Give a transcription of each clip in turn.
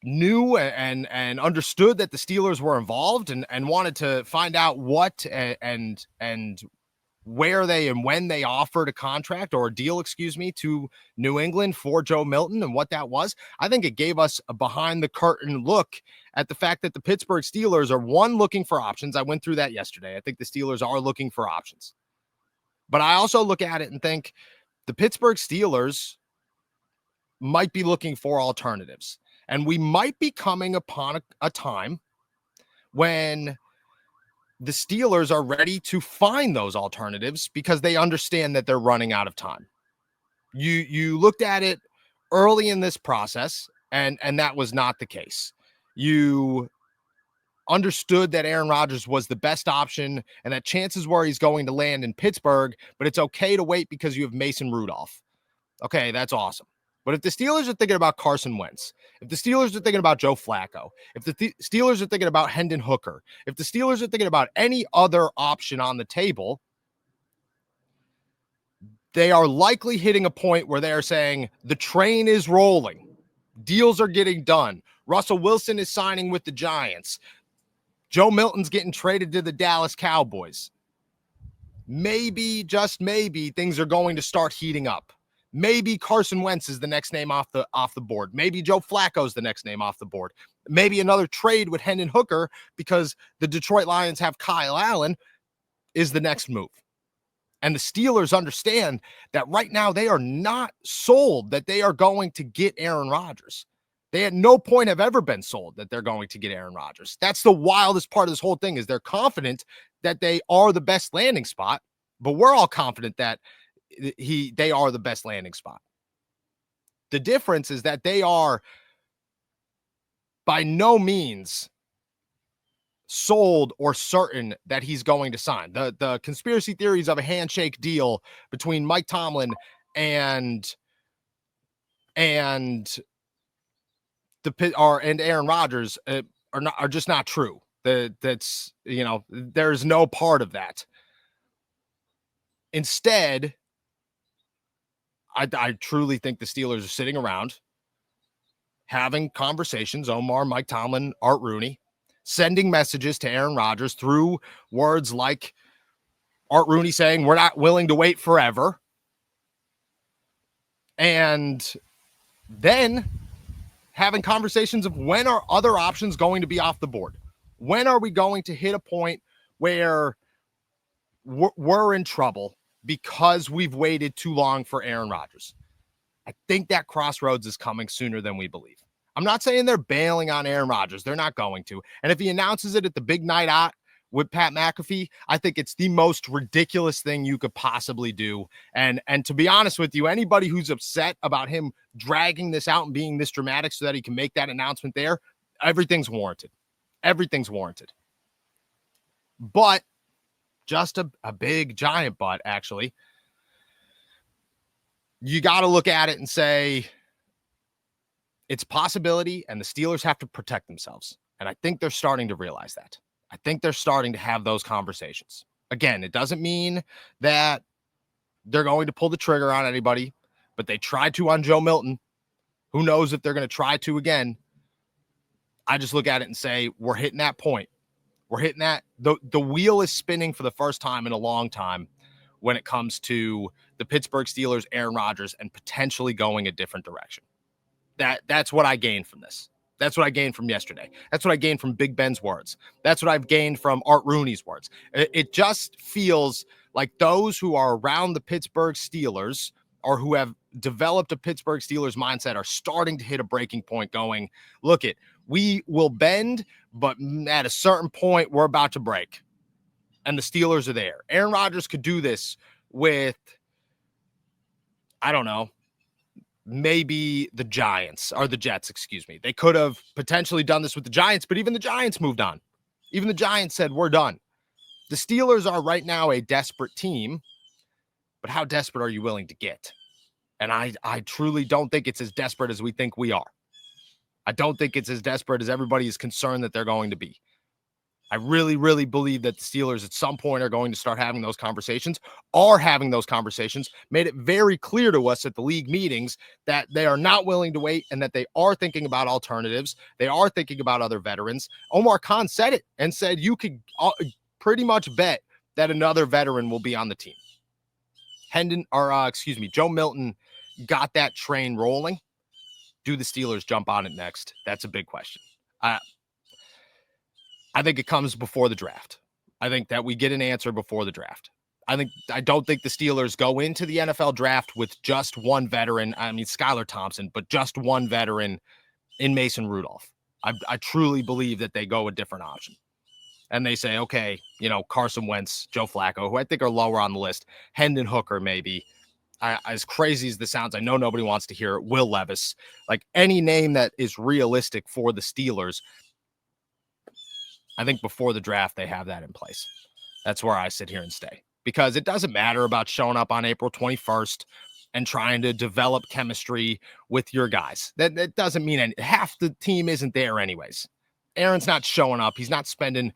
knew and understood that the Steelers were involved and wanted to find out what and where they and when they offered a contract or a deal, to New England for Joe Milton and what that was, I think it gave us a behind the curtain look at the fact that the Pittsburgh Steelers are, one, looking for options. I went through that yesterday. I think the Steelers are looking for options. But I also look at it and think the Pittsburgh Steelers might be looking for alternatives. And we might be coming upon a time when the Steelers are ready to find those alternatives because they understand that they're running out of time. You looked at it early in this process, and that was not the case. You understood that Aaron Rodgers was the best option and that chances were he's going to land in Pittsburgh, but it's okay to wait because you have Mason Rudolph. Okay, that's awesome. But if the Steelers are thinking about Carson Wentz, if the Steelers are thinking about Joe Flacco, if the Steelers are thinking about Hendon Hooker, if the Steelers are thinking about any other option on the table, they are likely hitting a point where they are saying the train is rolling. Deals are getting done. Russell Wilson is signing with the Giants. Joe Milton's getting traded to the Dallas Cowboys. Maybe, just maybe, things are going to start heating up. Maybe Carson Wentz is the next name off the board. Maybe Joe Flacco is the next name off the board. Maybe another trade with Hendon Hooker because the Detroit Lions have Kyle Allen is the next move. And the Steelers understand that right now they are not sold that they are going to get Aaron Rodgers. They at no point have ever been sold that they're going to get Aaron Rodgers. That's the wildest part of this whole thing is they're confident that they are the best landing spot, but we're all confident that they are the best landing spot. The difference is that they are by no means sold or certain that he's going to sign. The conspiracy theories of a handshake deal between Mike Tomlin and Aaron Rodgers are just not true. That's there's no part of that. Instead, I truly think the Steelers are sitting around having conversations, Omar, Mike Tomlin, Art Rooney, sending messages to Aaron Rodgers through words like Art Rooney saying, we're not willing to wait forever. And then having conversations of when are other options going to be off the board? When are we going to hit a point where we're in trouble because we've waited too long for Aaron Rodgers? I think that crossroads is coming sooner than we believe. I'm not saying they're bailing on Aaron Rodgers. They're not going to. And if he announces it at the big night out with Pat McAfee, I think it's the most ridiculous thing you could possibly do. And to be honest with you, anybody who's upset about him dragging this out and being this dramatic so that he can make that announcement there, everything's warranted. Everything's warranted. But just a big giant but, actually. You got to look at it and say it's a possibility, and the Steelers have to protect themselves. And I think they're starting to realize that. I think they're starting to have those conversations. Again, it doesn't mean that they're going to pull the trigger on anybody, but they tried to on Joe Milton. Who knows if they're going to try to again? I just look at it and say, we're hitting that point. We're hitting that. The wheel is spinning for the first time in a long time when it comes to the Pittsburgh Steelers, Aaron Rodgers, and potentially going a different direction. That's what I gained from this. That's what I gained from yesterday. That's what I gained from Big Ben's words. That's what I've gained from Art Rooney's words. It just feels like those who are around the Pittsburgh Steelers or who have developed a Pittsburgh Steelers mindset are starting to hit a breaking point going, look it, we will bend, but at a certain point, we're about to break. And the Steelers are there. Aaron Rodgers could do this with, I don't know, maybe the Giants or the Jets, They could have potentially done this with the Giants, but even the Giants moved on. Even the Giants said, we're done. The Steelers are right now a desperate team, but how desperate are you willing to get? And I truly don't think it's as desperate as we think we are. I don't think it's as desperate as everybody is concerned that they're going to be. I really, really believe that the Steelers at some point are going to start having those conversations, are having those conversations, made it very clear to us at the league meetings that they are not willing to wait and that they are thinking about alternatives. They are thinking about other veterans. Omar Khan said it and said you could pretty much bet that another veteran will be on the team. Joe Milton got that train rolling. Do the Steelers jump on it next? That's a big question. I think it comes before the draft. I think that we get an answer before the draft. I don't think the Steelers go into the NFL draft with just one veteran. I mean, Skylar Thompson, but just one veteran in Mason Rudolph. I truly believe that they go a different option. And they say, okay, Carson Wentz, Joe Flacco, who I think are lower on the list, Hendon Hooker, maybe. As crazy as this sounds, I know nobody wants to hear it. Will Levis, like any name that is realistic for the Steelers. I think before the draft, they have that in place. That's where I sit here and stay, because it doesn't matter about showing up on April 21st and trying to develop chemistry with your guys. That doesn't mean half the team isn't there anyways. Aaron's not showing up. He's not spending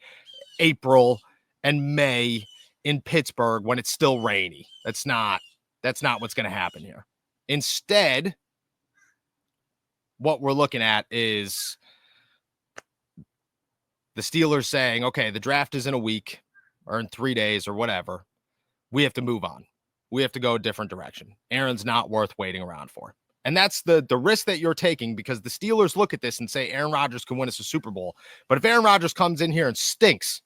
April and May in Pittsburgh when it's still rainy. That's not what's going to happen here. Instead, what we're looking at is the Steelers saying, okay, the draft is in a week or in 3 days or whatever. We have to move on. We have to go a different direction. Aaron's not worth waiting around for. And that's the risk that you're taking, because the Steelers look at this and say Aaron Rodgers can win us a Super Bowl. But if Aaron Rodgers comes in here and stinks,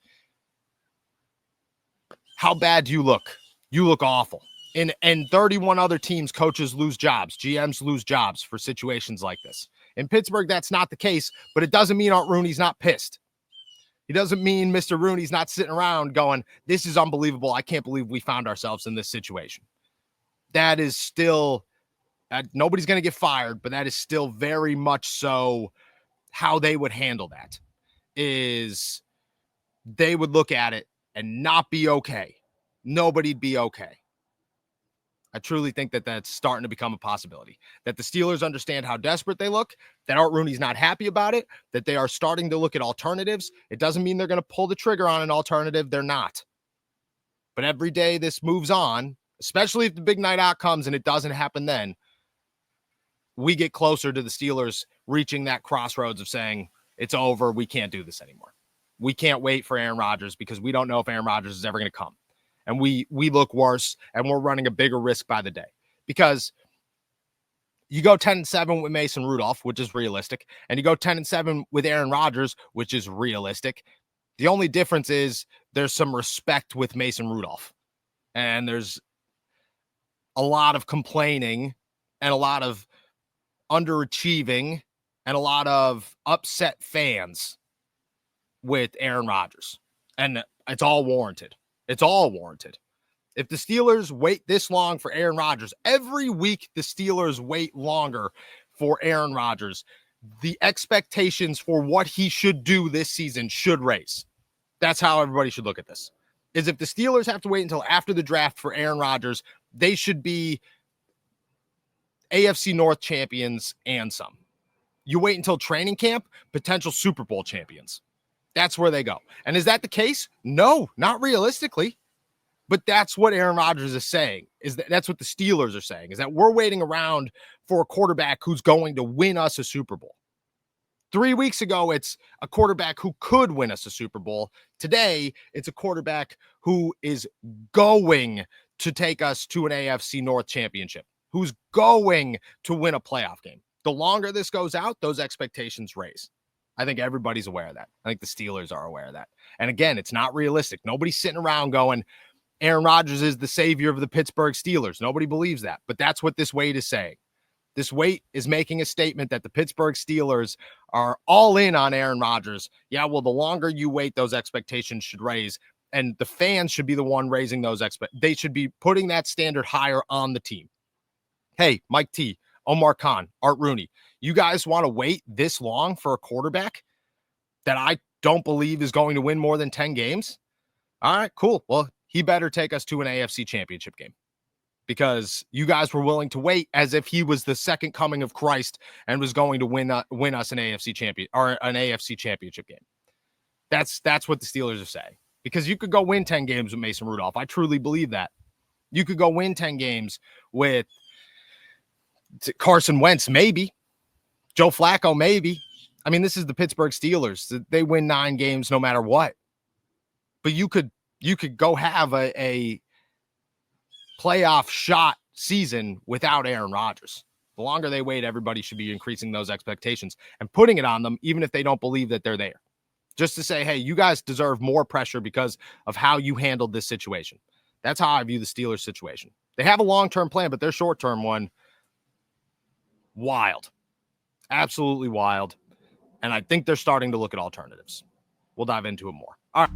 how bad do you look? You look awful. And 31 other teams, coaches lose jobs. GMs lose jobs for situations like this. In Pittsburgh, that's not the case, but it doesn't mean Art Rooney's not pissed. He doesn't mean Mr. Rooney's not sitting around going, this is unbelievable. I can't believe we found ourselves in this situation. That is still, nobody's going to get fired, but that is still very much so how they would handle that. Is they would look at it and not be okay. Nobody'd be okay. I truly think that that's starting to become a possibility, that the Steelers understand how desperate they look, that Art Rooney's not happy about it, that they are starting to look at alternatives. It doesn't mean they're going to pull the trigger on an alternative. They're not. But every day this moves on, especially if the big night out comes and it doesn't happen then, we get closer to the Steelers reaching that crossroads of saying, it's over, we can't do this anymore. We can't wait for Aaron Rodgers because we don't know if Aaron Rodgers is ever going to come. And we look worse, and we're running a bigger risk by the day, because you go 10-7 with Mason Rudolph, which is realistic, and you go 10-7 with Aaron Rodgers, which is realistic. The only difference is there's some respect with Mason Rudolph, and there's a lot of complaining and a lot of underachieving and a lot of upset fans with Aaron Rodgers, and it's all warranted. It's all warranted. If the Steelers wait this long for Aaron Rodgers, every week the Steelers wait longer for Aaron Rodgers, the expectations for what he should do this season should raise. That's how everybody should look at this. Is if the Steelers have to wait until after the draft for Aaron Rodgers, they should be AFC North champions and some. You wait until training camp, potential Super Bowl champions. That's where they go. And is that the case? No, not realistically. But that's what Aaron Rodgers is saying. That's what the Steelers are saying, is that we're waiting around for a quarterback who's going to win us a Super Bowl. 3 weeks ago, it's a quarterback who could win us a Super Bowl. Today, it's a quarterback who is going to take us to an AFC North championship, who's going to win a playoff game. The longer this goes out, those expectations raise. I think everybody's aware of that. I think the Steelers are aware of that. And again, it's not realistic. Nobody's sitting around going, Aaron Rodgers is the savior of the Pittsburgh Steelers. Nobody believes that. But that's what this wait is saying. This wait is making a statement that the Pittsburgh Steelers are all in on Aaron Rodgers. Yeah, well, the longer you wait, those expectations should raise. And the fans should be the one raising those expectations. They should be putting that standard higher on the team. Hey, Mike T, Omar Khan, Art Rooney, you guys want to wait this long for a quarterback that I don't believe is going to win more than 10 games? All right, cool. Well, he better take us to an AFC championship game, because you guys were willing to wait as if he was the second coming of Christ and was going to win us an AFC champion or an AFC championship game. That's what the Steelers are saying. Because you could go win 10 games with Mason Rudolph. I truly believe that. You could go win 10 games with Carson Wentz, maybe. Joe Flacco, maybe. I mean, this is the Pittsburgh Steelers. They win 9 games no matter what. But you could go have a playoff shot season without Aaron Rodgers. The longer they wait, everybody should be increasing those expectations and putting it on them, even if they don't believe that they're there. Just to say, hey, you guys deserve more pressure because of how you handled this situation. That's how I view the Steelers situation. They have a long-term plan, but their short-term one, wild. Absolutely wild. And I think they're starting to look at alternatives. We'll dive into it more. All right.